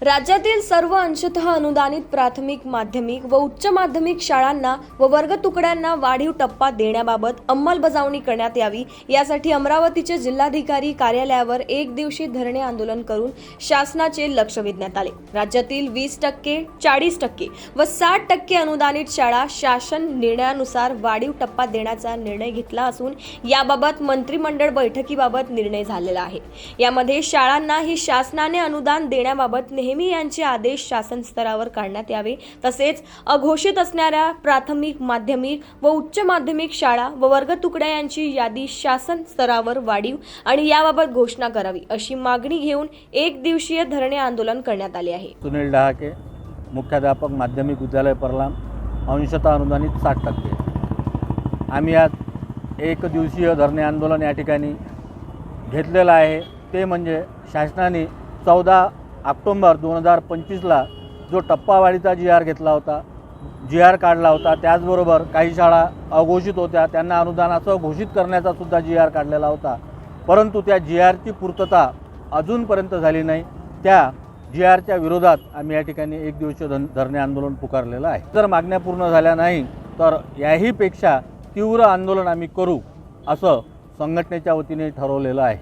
राज्यातील सर्व अंशतः अनुदानित प्राथमिक, माध्यमिक व उच्च माध्यमिक शाळांना व वर्ग तुकड्यांना वाढीव टप्पा देण्याबाबत अंमलबजावणी करण्यात यावी यासाठी अमरावतीचे जिल्हाधिकारी कार्यालयावर एक दिवशी धरणे आंदोलन करून शासनाचे लक्ष वेधण्यात आले। राज्यातील 20%, 40% व 60% अनुदानित शाळा शासन निर्णयानुसार वाढीव टप्पा देण्याचा निर्णय घेतला असून याबाबत मंत्रिमंडळ बैठकीबाबत निर्णय झालेला आहे। यामध्ये शाळांना ही शासनाने अनुदान देण्याबाबत नेहमी यांचे आदेश शासन स्तरावर काढण्यात यावे, तसेच अघोषित असणाऱ्या प्राथमिक, माध्यमिक व उच्च माध्यमिक शाळा व वर्ग तुकड्या यांची यादी शासन स्तरावर वाढीव आणि याबाबत घोषणा करावी अशी मागणी घेऊन एक दिवसीय धरणे आंदोलन करण्यात आले आहे। सुनील डहाके, मुख्याध्यापक, माध्यमिक विद्यालय परलाम, अंशतः अनुदानित 60%। आम्ही आज एक दिवसीय धरणे आंदोलन या ठिकाणी घेतलेलं आहे। ते म्हणजे शासनाने 14 ऑक्टोबर 2025ला जो टप्पावाढीचा GR घेतला होता, GR काढला होता, त्याचबरोबर काही शाळा अघोषित होत्या, त्यांना अनुदानासह घोषित करण्याचा सुद्धा GR काढलेला होता, परंतु त्या GRची पूर्तता अजूनपर्यंत झाली नाही। त्या GRच्या विरोधात आम्ही या ठिकाणी एक दिवसीय धरणे आंदोलन पुकारलेलं आहे। जर मागण्या पूर्ण झाल्या नाही तर याहीपेक्षा तीव्र आंदोलन आम्ही करू असं संघटनेच्या वतीने ठरवलेलं आहे।